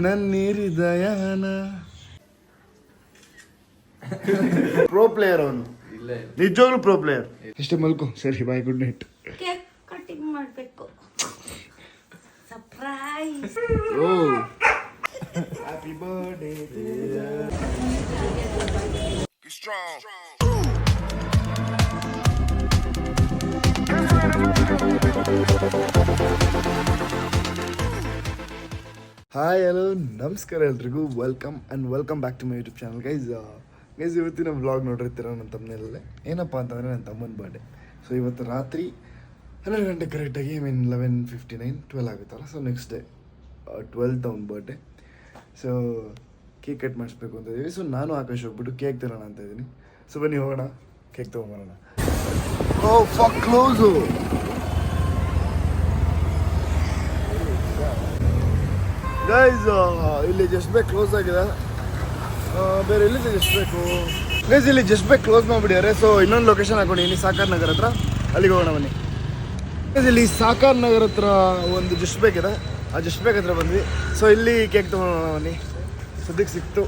ನನ್ನ ಹೃದಯನ pro player ಅವನು, ನಿಜವಾಗ್ಲೂ ಪ್ರೋ ಪ್ಲೇಯರ್. ಇಷ್ಟೇ ಮಲ್ಕೋ. ಸರಿ, bye, good night. Cake cutting ಮಾಡಬೇಕು, surprise. Oh happy birthday strong. Hi, hello, ನಮಸ್ಕಾರ ಎಲ್ರಿಗೂ. Welcome back to my YouTube channel. Guys ಇವತ್ತಿನ ವ್ಲಾಗ್ ನೋಡಿರ್ತೀರ ನನ್ನ ತಮ್ಮನೇಲಲ್ಲೇ. ಏನಪ್ಪ ಅಂತಂದರೆ ನನ್ನ ತಮ್ಮನ ಬರ್ಡೇ. ಸೊ ಇವತ್ತು ರಾತ್ರಿ 12 ಗಂಟೆ ಕರೆಕ್ಟಾಗಿ, 11:59, 12 ಆಗುತ್ತಲ್ಲ. ಸೊ ನೆಕ್ಸ್ಟ್ ಡೇ 12th ಅವ್ನ ಬರ್ಡೇ. ಸೊ ಕೇಕ್ ಕಟ್ ಮಾಡಿಸ್ಬೇಕು ಅಂತ ಇದ್ದೀವಿ. ಸೊ ನಾನು ಆಕಾಶ್ ಹೋಗ್ಬಿಟ್ಟು ಕೇಕ್ ತರೋಣ ಅಂತ ಇದ್ದೀನಿ. ಸೊ ಬನ್ನಿ ಹೋಗೋಣ, ಕೇಕ್ ತೊಗೊಂಬರೋಣ. ಓ ಫಕ್, ಕ್ಲೋಸು. ಗೈಸ್ ಇಲ್ಲಿ ಜಸ್ಟ್ ಬೇಕ್ ಕ್ಲೋಸ್ ಆಗಿದೆ. ಬೇರೆ ಎಲ್ಲಿದೆ ಜಸ್ಟ್ ಬೇಕು? ಗೈಸ್ ಇಲ್ಲಿ ಜಸ್ಟ್ ಬೇಕ್ ಕ್ಲೋಸ್ ಮಾಡಿಬಿಟ್ಟಿದ್ದಾರೆ. ಸೊ ಇನ್ನೊಂದು ಲೊಕೇಶನ್ ಹಾಕೊಂಡಿದ್ದೀನಿ, ಸಾಕಾರ್ ನಗರ್ ಹತ್ರ. ಅಲ್ಲಿಗೆ ಹೋಗೋಣ ಬನ್ನಿ. ಗೈಸ್ ಇಲ್ಲಿ ಸಾಕಾರ್ ನಗರ್ ಹತ್ರ ಒಂದು ಜಸ್ಟ್ ಬೇಕ್ ಇದೆ, ಆ ಜಸ್ಟ್ ಬೇಕ್ ಹತ್ರ ಬಂದ್ವಿ. ಸೊ ಇಲ್ಲಿ ಕೇಕ್ ತೊಗೊಳೋಣ ಬನ್ನಿ. ಸದ್ಯಕ್ಕೆ ಸಿಕ್ತು.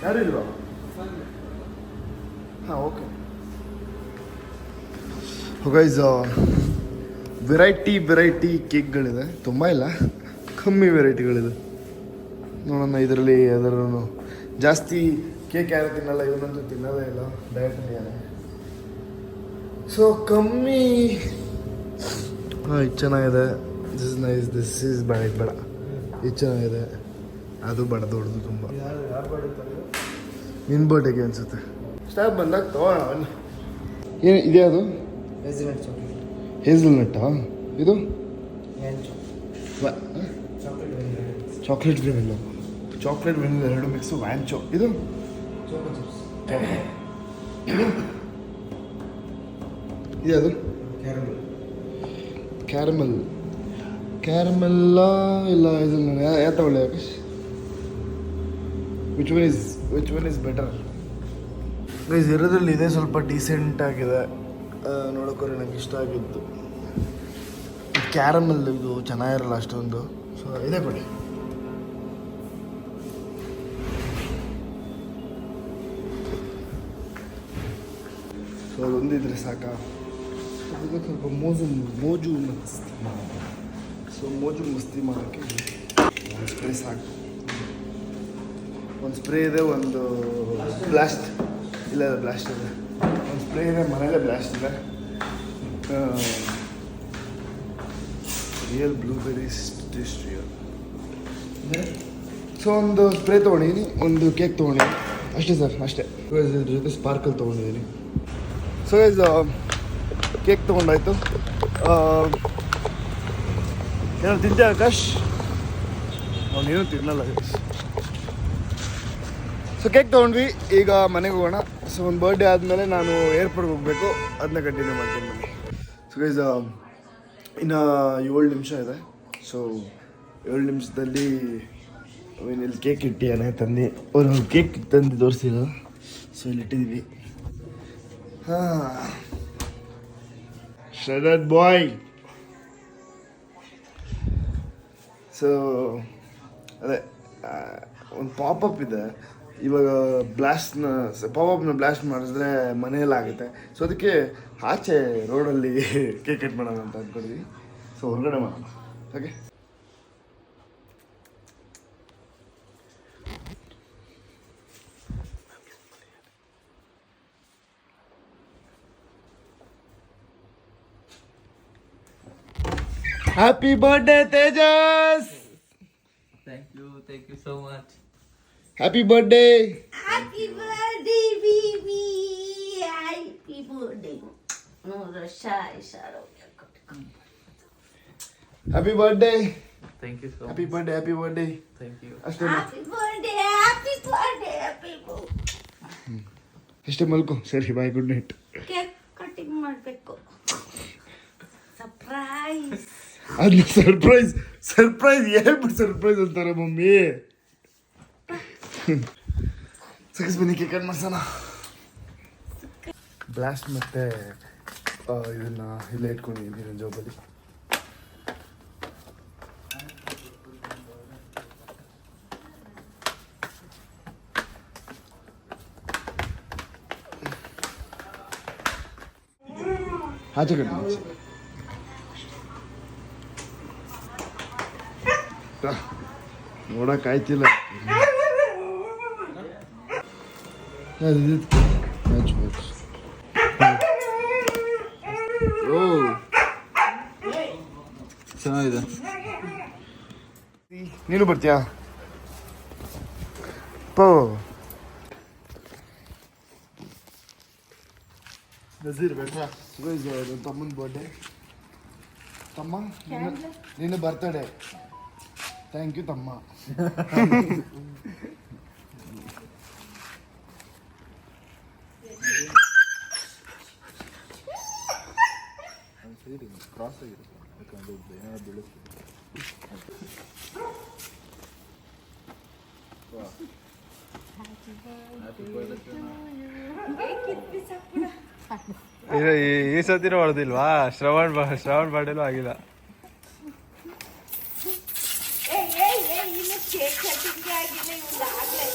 ಯಾರು ಇಲ್ವಾ? ಹಾಂ, ಓಕೆ. ಗೈಸ್ ವೆರೈಟಿ ಕೇಕ್ಗಳಿದೆ, ತುಂಬ ಇಲ್ಲ, ಕಮ್ಮಿ ವೆರೈಟಿಗಳಿದೆ. ನೋಡೋಣ ಇದರಲ್ಲಿ ಯಾವ್ದಾರು. ಜಾಸ್ತಿ ಕೇಕ್ ಯಾರು ತಿನ್ನಲ್ಲ, ಇವನಂತೂ ತಿನ್ನೋದೇ ಇಲ್ಲ, ಡಯಟ್ ಮಾಡಿಯಾನೆ. ಸೊ ಕಮ್ಮಿ. ಹಾಂ, ಇದು ಚೆನ್ನಾಗಿದೆ. This is nice. This is ಬೇಡ, ಇದು ಬೇಡ. ಇದು ಚೆನ್ನಾಗಿದೆ, ಅದು ಬೇಡ, ದೊಡ್ಡದು ತುಂಬ. ನಿನ್ನ ಬರ್ಡೇಗೆ ಅನಿಸುತ್ತೆ. ಸ್ಟಾಪ್ ಬಂದಾಗ ತೊಗೊಳ್ಳೋಣ ಬನ್ನಿ. ಏನು ಇದೆ ಅದು? ಹೇಝಲ್ನಟ್ಟಾ ಇದು? ಚಾಕ್ಲೇಟ್ ವೆನಿಲ್ಲ ಎರಡು ಮಿಕ್ಸು ವ್ಯಾಂಚೋ. ಇದು ಇದೆ ಅದು ಕ್ಯಾರಮೆಲ್ಲ ಇಲ್ಲ. ಹೇಝಲ್ನಟ್ ಯಾವ ತಗೊಳ್ಳಿ Akash? Which one is better? Guys ಇರೋದ್ರಲ್ಲಿ ಇದೆ ಸ್ವಲ್ಪ ಡೀಸೆಂಟ್ ಆಗಿದೆ, ನೋಡೋಕ್ಕೋರೆ ನಂಗೆ ಇಷ್ಟ ಆಗಿದ್ದು. ಕ್ಯಾರಮಲ್ ಇದು ಚೆನ್ನಾಗಿರಲ್ಲ ಅಷ್ಟೊಂದು. ಸೊ ಇದೇ ಕೊಡಿ. ಸೊ ಅದೊಂದಿದ್ರೆ ಸಾಕಾ? ಅದಕ್ಕೆ ಸ್ವಲ್ಪ ಮೋಜು ಮಸ್ತಿ ಮಾಡೋಕ್ಕೆ ಒಂದು ಸ್ಪ್ರೇ ಸಾಕು. ಒಂದು ಸ್ಪ್ರೇ ಇದೆ, ಒಂದು ಬ್ಲಾಸ್ಟ್ ಇಲ್ಲ, ಬ್ಲಾಸ್ಟ್ ಇದೆ. ಒಂದು ಸ್ಪ್ರೇ ಇದೆ, ಮನೇಲೆ ಬ್ಲಾಸ್ಟ್ ಇದೆ. Real blueberries taste real. So ಒಂದು ಸ್ಪ್ರೇ ತೊಗೊಂಡಿದ್ದೀನಿ, ಒಂದು ಕೇಕ್ ತೊಗೊಂಡಿದ್ದೀನಿ, ಅಷ್ಟೇ ಸರ್, ಅಷ್ಟೇ. ಇದ್ರ ಜೊತೆ ಸ್ಪಾರ್ಕಲ್ ತೊಗೊಂಡಿದ್ದೀನಿ. ಸೊ ಗೈಸ್ ಕೇಕ್ ತೊಗೊಂಡಾಯ್ತು. ಏನೋ ತಿಂತೆ ಆಕಾಶ್? ಅವನೇನು ತಿನ್ನಲ್ಲ. ಸೊ ಕೇಕ್ ತೊಗೊಂಡ್ವಿ, ಈಗ ಮನೆಗೆ ಹೋಗೋಣ. ಸೊ ಒಂದು ಬರ್ಡೇ ಆದಮೇಲೆ ನಾನು ಏರ್ಪೋರ್ಟ್ಗೆ ಹೋಗಬೇಕು, ಅದನ್ನ ಕಂಟಿನ್ಯೂ ಮಾಡ್ತೀನಿ ಬನ್ನಿ. ಸೊ ಗೈಸ್ ಇನ್ನು 7 ನಿಮಿಷ ಇದೆ. ಸೊ 7 ನಿಮಿಷದಲ್ಲಿ ಇಲ್ಲಿ ಕೇಕ್ ಇಟ್ಟಿಯಾನೆ ತಂದು. ಒಂದು ಕೇಕ್ ತಂದು ತೋರಿಸಿಲ್ಲ. ಸೊ ಇಲ್ಲಿ ಇಟ್ಟಿದ್ದೀವಿ. ಹಾಂ, ಶರದ್ ಬಾಯ್. ಸೊ ಅದೇ ಒಂದು ಪಾಪಪ್ ಇದೆ. ಇವಾಗ ಪಾಪಪ್ನ ಬ್ಲಾಸ್ಟ್ ಮಾಡಿದ್ರೆ ಮನೆಯಲ್ಲಾಗುತ್ತೆ. ಸೊ ಅದಕ್ಕೆ ಆಚೆ ರೋಡಲ್ಲಿ ಕೇಕ್ ಕಟ್ ಮಾಡೋಣ ಅಂತ ಅಂದ್ಕೊಂಡಿದ್ವಿ. ಸೊ ಹೊರಗಡೆ ಮಾಡೋಣ, okay? Happy birthday Tejas. Thank you so much. Happy birthday. Happy birthday, baby. Happy birthday. No, shy. Happy birthday. Thank you so Happy much. birthday. Happy birthday. Thank you. ಅಷ್ಟೇ Happy birthday. ಅಷ್ಟೇ ಮಲ್ಕೋ. ಸರಿ, bye, good night. Cake cutting ಮಾಡಬೇಕು, surprise. ಅದನ್ನ surprise ಹೇಳ್ಬಿಟ್ಟು surprise ಅಂತಾರೆ mummy. Sucks ಬನ್ನಿ, cake cut ಮಾಡ್ಸೋಣ. ಬ್ಲಾಸ್ಟ್ ಮತ್ತು ಇದನ್ನು ಇಲ್ಲೇ ಇಟ್ಕೊಂಡಿದ್ದೀನಿ ನನ್ನ ಜಾಬಲ್ಲಿ. ಆಚೆ ಕಡೆ ನೋಡೋಕ್ಕಾಯ್ತಿಲ್ಲ. ಓ ಚೆನ್ನಾಗಿದೆ. ನೀನು ಬರ್ತೀಯಾ? ಪೋ ನಜೀರ್ ಬೇಡ ನನ್ನ ತಮ್ಮನ ಬರ್ಡೇ. ತಮ್ಮ ನಿನ್ನ ಬರ್ತಡೇ. ಥ್ಯಾಂಕ್ ಯು ತಮ್ಮ. ಕ್ರಾಸ್ ಆಗಿರುತ್ತೆ ಯಾಕಂದ್ರೆ ಏನಾದ್ರು ಬೀಳುತ್ತೆ. ಈ ಸತಿನೂ ಹೊಡೆದಿಲ್ವಾ? ಶ್ರವಣ್ ಬಾರ್ಡೇಲೂ ಆಗಿಲ್ಲ. ಇನ್ನು ಕೇಕ್ ಕಟ್ಟಿಂಗ್ ಆಗಿಲ್ಲ ಇವ್ನು ಆಗ್ಲೇ.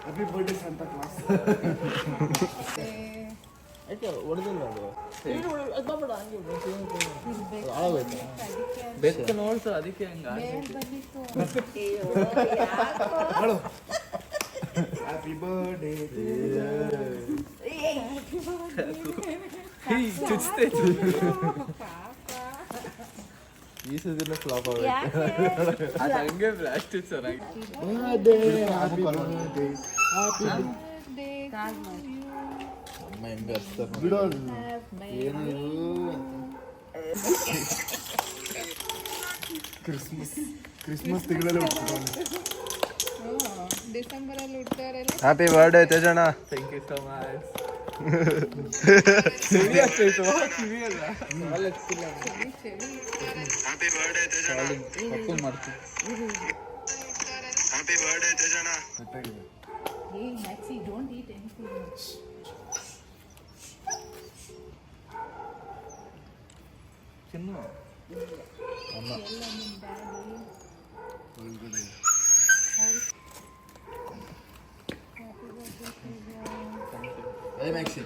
ಹ್ಯಾಪಿ ಬರ್ಡೇ ಸಂತಾ ಕ್ಲಾಸ್. ಬೆಕ್ಕ ನೋಡ್ಸು ಅದಕ್ಕೆ ಹಂಗ ಹ್ಯಾಪಿ ಬರ್ಡೇ ಚುಚ್ತೆ. ಈ ಸದಿನ ಫ್ಲಾಪ್ ಆಗುತ್ತೆ. ಅದು ಹಂಗೆ ಬ್ಲಾಸ್ಟ್ ಚೆನ್ನಾಗಿ. ಬರ್ಡೇ ಹ್ಯಾಪಿ ಬರ್ಡೇ ಹ್ಯಾಪಿ ಅಮ್ಮ ಹೆಂಗೆ ಹಚ್ತಾರೆ ಬಿಡೋ. ಏನು ಕ್ರಿಸ್ಮಸ್ ತಿಂಗಳಲ್ಲಿ ಹುಟ್ಟಿದವನು. ಡಿಸೆಂಬರಲ್ಲಿ ಹುಡ್ತಾರಲ್ಲ. ಹ್ಯಾಪಿ ಬರ್ಡೇ ತೇಜಣ್ಣ. Thank you so much. ಕಿವಿ ಆಗ್ತಾಯಿತ್ತು. ಕಿವಿ ಅಲ್ಲ ಹ್ಯಾಪಿ ಬರ್ಡೇ ತೇಜಣ್ಣ. ಕಪ್ಪು ಮಾಡ್ತೀನಿ. ಹ್ಯಾಪಿ ಬರ್ಡೇ ತೇಜಣ್ಣ. Hey, Maxi, don't eat anything much. ಚಿನ್ನು ಅಮ್ಮ ಮ್ಯಾಕ್ಸಿ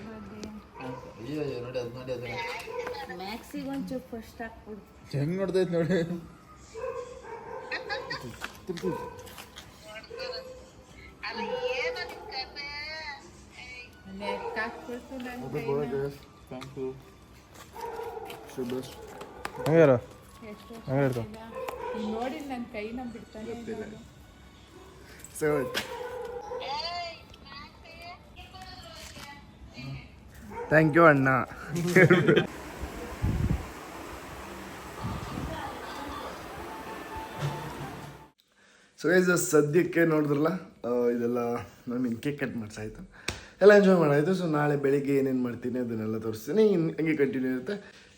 ಅಯ್ಯೋ ನೋಡಿ ಅದು ನೋಡಿ ಅದು ಮ್ಯಾಕ್ಸಿಗೆ ಒಂಚೂರು ಫಸ್ಟ್ ಹಾಕ್ಬಿಡು. ಹೆಂಗ್ ನೋಡ್ತೈತೆ ನೋಡಿ. Thank you. ಹಂಗಾರ ಹಂಗೆ ಇರ್ತಾವ. ನೋಡಿ ನನ್ನ ಕೈನ ಬಿಡ್ತಾನೆ. ಥ್ಯಾಂಕ್ ಯು ಅಣ್ಣ. ಸೊ ಗೈಸ್ ಸದ್ಯಕ್ಕೆ ನೋಡಿದ್ರಲ್ಲ ಇದೆಲ್ಲ ಕೇಕ್ ಕಟ್ ಮಾಡಿಸಾಯ್ತು, ಎಲ್ಲ ಎಂಜಾಯ್ ಮಾಡಾಯಿತು. ಸೊ ನಾಳೆ ಬೆಳಿಗ್ಗೆ ಏನೇನು ಮಾಡ್ತೀನಿ ಅದನ್ನೆಲ್ಲ ತೋರಿಸ್ತೀನಿ. ಹಂಗೆ ಕಂಟಿನ್ಯೂ ಇರುತ್ತೆ.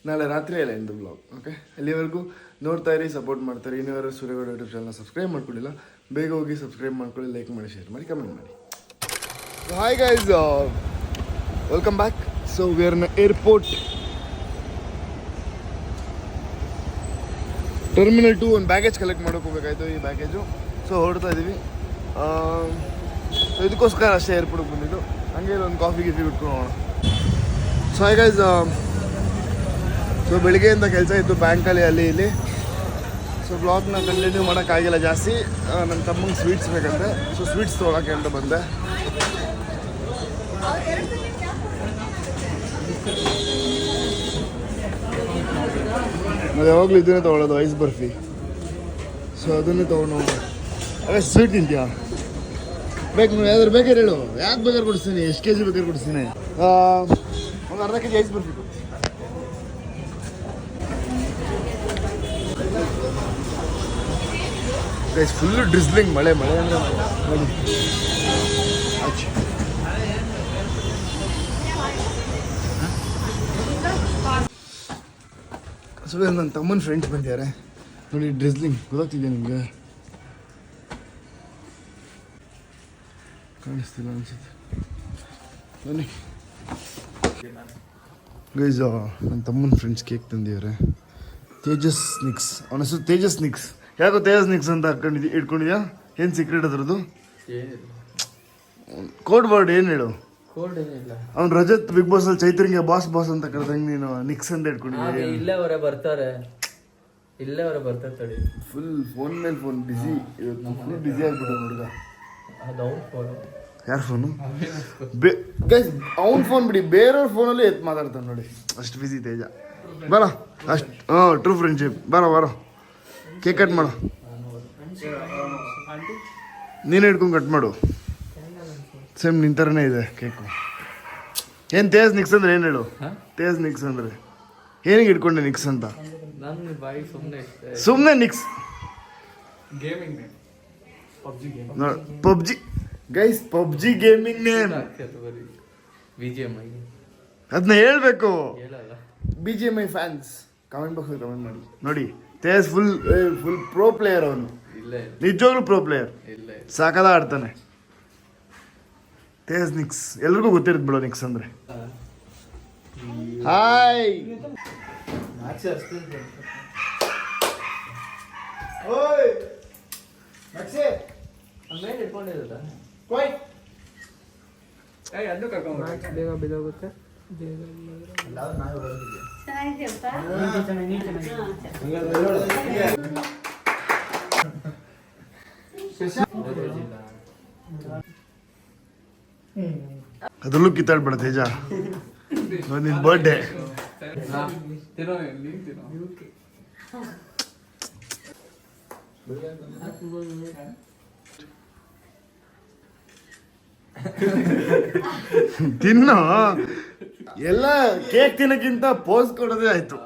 ನಾಳೆ ರಾತ್ರಿ ಎಲ್ಲ ಎಂಡ್ ಬ್ಲಾಗ್. ಓಕೆ, ಅಲ್ಲಿವರೆಗೂ ನೋಡ್ತಾ ಇರಿ, ಸಪೋರ್ಟ್ ಮಾಡ್ತಾರೆ. ಇನ್ನೂವರೆಗೂ ಸೂರ್ಯಗೌಡ ಯೂಟ್ಯೂಬ್ ಚಾನಲ್ನ ಸಬ್ಸ್ಕ್ರೈಬ್ ಮಾಡ್ಕೊಳ್ಳಿಲ್ಲ, ಬೇಗ ಹೋಗಿ ಸಬ್ಸ್ಕ್ರೈಬ್ ಮಾಡ್ಕೊಳ್ಳಿ, ಲೈಕ್ ಮಾಡಿ, ಶೇರ್ ಮಾಡಿ, ಕಮೆಂಟ್ ಮಾಡಿ. Hi guys, welcome back. So we are in airport terminal 2. ಒಂದು ಬ್ಯಾಗೇಜ್ ಕಲೆಕ್ಟ್ ಮಾಡೋಕೆ ಹೋಗ್ಬೇಕಾಯ್ತು, ಈ ಬ್ಯಾಗೇಜು. ಸೊ ಹೊರಡ್ತಾ ಇದ್ದೀವಿ. ಸೊ ಇದಕ್ಕೋಸ್ಕರ ಅಷ್ಟೇ ಏರ್ಪೋರ್ಟ್ಗೆ ಬಂದಿದ್ದು. ಹಂಗೆ ಒಂದು ಕಾಫಿ ಗಿಫಿ ಬಿಟ್ಕೊಂಡು ಹೋಗೋಣ. ಸೊ ಹಾಯ್ ಗೈಸ್, ಸೊ ಬೆಳಿಗ್ಗೆಯಿಂದ ಕೆಲಸ ಇತ್ತು ಬ್ಯಾಂಕಲ್ಲಿ ಅಲ್ಲಿ ಇಲ್ಲಿ. ಸೊ ಬ್ಲಾಗ್ನ ಕಂಟಿನ್ಯೂ ಮಾಡೋಕ್ಕಾಗಿಲ್ಲ ಜಾಸ್ತಿ. ನನ್ನ ತಮ್ಮಂಗೆ ಸ್ವೀಟ್ಸ್ ಬೇಕಂತೆ, ಸೊ ಸ್ವೀಟ್ಸ್ ತೊಗೊಳಕ್ಕೆ ಅಂತ ಬಂದೆ. ಅದು ಯಾವಾಗಲೂ ಇದನ್ನೇ ತೊಗೊಳೋದು, ಐಸ್ ಬರ್ಫಿ. ಸೊ ಅದನ್ನೇ ತೊಗೊಂಡು ಅದೇ ಸ್ವೀಟ್ ತಿಂತೀಯಾ? ಬೇಕು ನೀವು ಯಾವ್ದಾರು ಬೇಕಾದ್ರೆ ಹೇಳು, ಯಾಕೆ ಬೇಕಾದ್ರೆ ಕೊಡಿಸ್ತೀನಿ, ಎಷ್ಟು ಕೆ ಜಿ ಬೇಕಾದ್ರೆ ಕೊಡಿಸ್ತೀನಿ. ಒಂದು ಅರ್ಧ ಕೆ ಜಿ ಐಸ್ ಬರ್ಫಿ ಕೊಡಿ. ಗೈಸ್ ಫುಲ್ಲು ಡ್ರಿಸ್ಲಿಂಗ್, ಮಳೆ ಮಳೆ ಅಂದರೆ ನೋಡಿ. ಸೊ ನನ್ನ ತಮ್ಮನ ಫ್ರೆಂಡ್ಸ್ ಬಂದಿದ್ದಾರೆ ನೋಡಿ. ಡ್ರಿಸ್ಲಿಂಗ್ ಗೊತ್ತಾಗ್ತಿದೆಯಾ ನಿಮಗೆ? ಕಾಣಿಸ್ತಿಲ್ಲ ಅನ್ಸುತ್ತೆ. ಬನ್ನಿ ಗೈಸ್, ನನ್ನ ತಮ್ಮನ ಫ್ರೆಂಡ್ಸ್ ಕೇಕ್ ತಂದಿದ್ದಾರೆ. ತೇಜಸ್ ನಿಕ್ಸ್, ಅವನ ಹೆಸರು ತೇಜಸ್ ನಿಕ್ಸ್. ಯಾಕೋ ತೇಜಸ್ ನಿಕ್ಸ್ ಅಂತ ಇಟ್ಕೊಂಡಿದ್ಯಾ? ಏನು ಸೀಕ್ರೆಟ್ ಅದ್ರದ್ದು? ಕೋಡ್ ವರ್ಡ್ ಏನು ಹೇಳು? ಅವ್ನು ರಜತ್ ಬಿಗ್ ಬಾಸ್ ಅಲ್ಲಿ ಚೈತ್ರಿಗೆ ಬಾಸ್ ಬಾಸ್ ಅಂತ ಕರೆದಂಗೆ ನೀನು ನಿಕ್ಸ್ ಅಂತ ಇಟ್ಕೊಂಡಿದ್ಯಾ? ಇಲ್ಲೇ ಅವರೇ ಬರ್ತಾರೆ ತಡಿ. ಫುಲ್ ಫೋನ್ ಮೇಲೆ ಫೋನ್ ಬಿಸಿ ಇವತ್ತು, ಫುಲ್ ಬಿಸಿ ಆಗ್ಬಿಟ್ಟು ಹುಡುಗ. ಅದು ಅವ್ರ ಫೋನು. ಯಾರ ಫೋನು? ಗೈಸ್ ಅವ್ನ ಫೋನ್ ಬಿಡಿ, ಬೇರೆಯವ್ರ ಫೋನಲ್ಲಿ ಎತ್ತು ಮಾತಾಡ್ತಾನೆ ನೋಡಿ, ಅಷ್ಟು ಬಿಸಿ ತೇಜ. ಬರ ಅಷ್ಟು, ಹಾಂ, ಟ್ರೂ ಫ್ರೆಂಡ್ಶಿಪ್. ಬರೋ ಕೇಕ್ ಕಟ್ ಮಾಡು, ನೀನು ಹಿಡ್ಕೊಂಡು ಕಟ್ ಮಾಡು. ಸೇಮ್ ನಿನ್ ಥರನೇ ಇದೆ ಕೇಕು. ಏನು ತೇಜ್ ನಿಕ್ಸ್ ಅಂದ್ರೆ ಏನು ಹೇಳು? ತೇಜ್ ನಿಕ್ಸ್ ಅಂದ್ರೆ ಏನಿಗೆ ಇಟ್ಕೊಂಡೆ ನಿಕ್ಸ್ ಅಂತ? ನನ್ನ ಬಾಯಿ ಸುಮ್ಮನೆ nicks. PUBG guys, PUBG gaming name. ಅದನ್ನ ಹೇಳ್ಬೇಕು. BGMI fans comment box comment ಮಾಡಿ ನೋಡಿ. ತೇಜ್ ಫುಲ್ ಪ್ರೋ ಪ್ಲೇಯರ್ ಅವನು, ನಿಜವಾಗ್ಲೂ ಪ್ರೋ ಪ್ಲೇಯರ್, ಸಾಕದ ಆಡ್ತಾನೆ. ತೇಜ್ ನಿಕ್ಸ್ ಎಲ್ರಿಗೂ ಗೊತ್ತಿರುತ್ತೆ ಬಿಡೋ ನಿಕ್ಸ್ ಅಂದ್ರೆ. ಹಾಯ್ ಅದ್ರಲ್ಲೂ ಕಿತ್ತಾಡ್ಬೇಡ ತೇಜ, ನಿನ್ ಬರ್ಡೇ. ತಿನ್ನು. ಎಲ್ಲ ಕೇಕ್ ತಿನ್ನಕ್ಕಿಂತ ಪೋಸ್ ಕೊಡೋದೇ ಆಯ್ತು.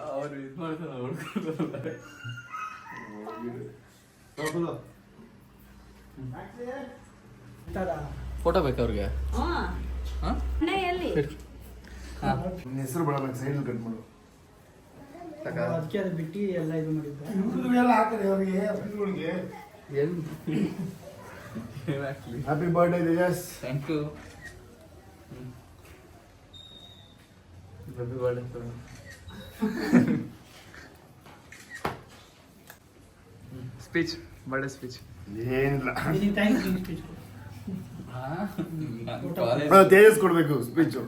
ಫೋಟೋ ಬೇಕಾ ಅವ್ರಿಗೆ? ನಿನ್ನ ಹೆಸರು ಬೇಡ, ನಂಗೆ ಸೈಡ್ ಕಟ್ ಮಾಡು. Happy birthday Tejas. Thank you. Happy birthday. Speech, birthday speech ಏನಿಲ್ಲ, ತೇಜಸ್ ಕೊಡ್ಬೇಕು speech.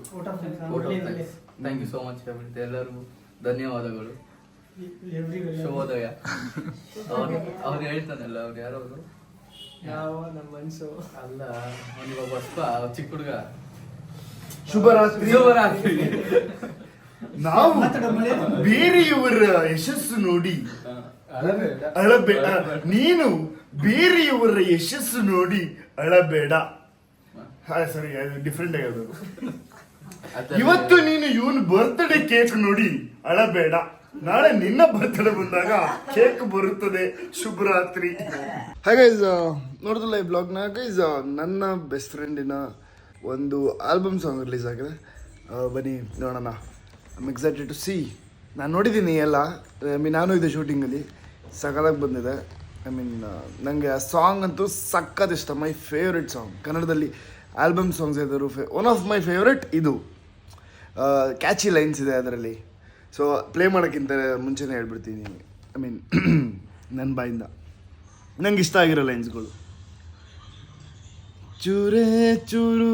Thank you so much ಎಲ್ಲರಿಗೂ ಧನ್ಯವಾದಗಳು. ಶುಭೋದಯ. ಅವ್ರು ಹೇಳ್ತಾನಲ್ಲ, ಅವ್ರು ಯಾರು ಅವರು? ನಮ್ಮ ಮನ್ಸು ಅಲ್ಲ, ಅವನಿಗೆ ಬಸ್ಪ ಚಿಕ್ಕ ಹುಡುಗ. ಶುಭರಾತ್ರಿ. ಶುಭರಾತ್ರಿ. ನಾವು ಬೇರೆಯವರ ಯಶಸ್ಸು ನೋಡಿ ಅಳಬೇಡ, ನೀನು ಬೇರೆಯವರ ಯಶಸ್ಸು ನೋಡಿ ಅಳಬೇಡ. ಸಾರಿ, ಡಿಫ್ರೆಂಟ್ ಆಗೋದು. ಇವತ್ತು ನೀನು ಇವನ್ ಬರ್ತ್ಡೇ ಕೇಕ್ ನೋಡಿ ಅಳಬೇಡ, ನಾಳೆ ನಿನ್ನ ಬರ್ತ್ಡೇ ಬಂದಾಗ ಕೇಕ್ ಬರುತ್ತದೆ. ಶುಭರಾತ್ರಿ. ಹಾಗೆ ನೋಡಿದ್ರಲ್ಲ ಈ ಬ್ಲಾಗ್ನ ಗೈಸ್, ನನ್ನ ಬೆಸ್ಟ್ ಫ್ರೆಂಡಿನ ಒಂದು ಆಲ್ಬಮ್ ಸಾಂಗ್ ರಿಲೀಸ್ ಆಗಿದೆ. ಬನ್ನಿ ನೋಡೋಣ. I'm excited to see. ನಾನು ನೋಡಿದ್ದೀನಿ ಎಲ್ಲ, ನಾನು ಇದೆ ಶೂಟಿಂಗಲ್ಲಿ, ಸಕಲಾಗಿ ಬಂದಿದೆ. ನನಗೆ ಆ ಸಾಂಗ್ ಅಂತೂ ಸಖತ್ ಇಷ್ಟ. ಮೈ ಫೇವ್ರೆಟ್ ಸಾಂಗ್ ಕನ್ನಡದಲ್ಲಿ ಆಲ್ಬಮ್ ಸಾಂಗ್ಸ್ ಇದ್ದರು. ಒನ್ ಆಫ್ ಮೈ ಫೇವ್ರೆಟ್ ಇದು. ಕ್ಯಾಚಿ ಲೈನ್ಸ್ ಇದೆ ಅದರಲ್ಲಿ. ಸೊ ಪ್ಲೇ ಮಾಡೋಕ್ಕಿಂತ ಮುಂಚೆನೇ ಹೇಳ್ಬಿಡ್ತೀನಿ. ನನ್ನ ಬಾಯಿಂದ ನಂಗೆ ಇಷ್ಟ ಆಗಿರೋ ಲೈನ್ಸ್ಗಳು. ಚೂರೇ ಚೂರು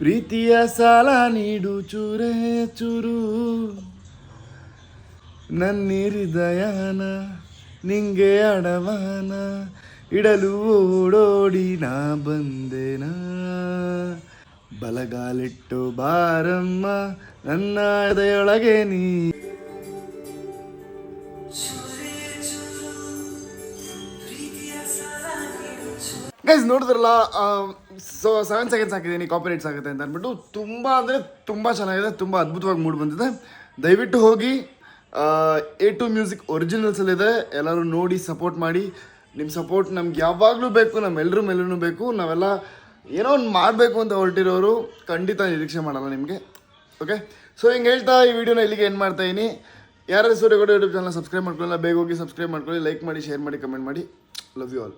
ಪ್ರೀತಿಯ ಸಾಲ ನೀಡು, ಚೂರೇ ಚೂರು ನನ್ನ ಹೃದಯನ ನಿಂಗೆ ಅಡವಾನ ಇಡಲು ಓಡೋಡಿ ನಾ ಬಂದೆನ, ಬಲಗಾಲಿಟ್ಟು ಬಾರಮ್ಮ ನನ್ನ ಹೃದಯೊಳಗೆ ನೀ. ಗೈಸ್ ನೋಡಿದ್ರಲ್ಲ, ಸೊ 7 ಸೆಕೆಂಡ್ಸ್ ಹಾಕಿದ್ದೀನಿ, ಕಾಪಿರೈಟ್ಸ್ ಆಗುತ್ತೆ ಅಂತ ಅಂದ್ಬಿಟ್ಟು. ತುಂಬ ಅಂದರೆ ತುಂಬ ಚೆನ್ನಾಗಿದೆ, ತುಂಬ ಅದ್ಭುತವಾಗಿ ಮೂಡ್ ಬಂದಿದೆ. ದಯವಿಟ್ಟು ಹೋಗಿ A2 ಮ್ಯೂಸಿಕ್ ಒರಿಜಿನಲ್ಸಲ್ಲಿದೆ, ಎಲ್ಲರೂ ನೋಡಿ ಸಪೋರ್ಟ್ ಮಾಡಿ. ನಿಮ್ಮ ಸಪೋರ್ಟ್ ನಮ್ಗೆ ಯಾವಾಗಲೂ ಬೇಕು, ನಮ್ಮೆಲ್ಲರ ಮೇಲೂ ಬೇಕು. ನಾವೆಲ್ಲ ಏನೋ ಒಂದು ಮಾಡಬೇಕು ಅಂತ ಹೊರಟಿರೋರು ಖಂಡಿತ ನಿರೀಕ್ಷೆ ಮಾಡಲ್ಲ ನಿಮಗೆ. ಓಕೆ, ಸೊ ಹಿಂಗೆ ಹೇಳ್ತಾ ಈ ವಿಡಿಯೋನ ಇಲ್ಲಿಗೆ ಏನು ಮಾಡ್ತಾಯಿದ್ದೀನಿ. ಯಾರು ಸೂರ್ಯಗೌಡ ಯೂಟ್ಯೂಬ್ ಚಾನಲ್ ಸಬ್ಸ್ಕ್ರೈಬ್ ಮಾಡ್ಕೊಳ್ಳಲ್ಲ, ಬೇಗ ಹೋಗಿ ಸಬ್ಸ್ಕ್ರೈಬ್ ಮಾಡ್ಕೊಳ್ಳಿ, ಲೈಕ್ ಮಾಡಿ, ಶೇರ್ ಮಾಡಿ, ಕಮೆಂಟ್ ಮಾಡಿ. Love you all.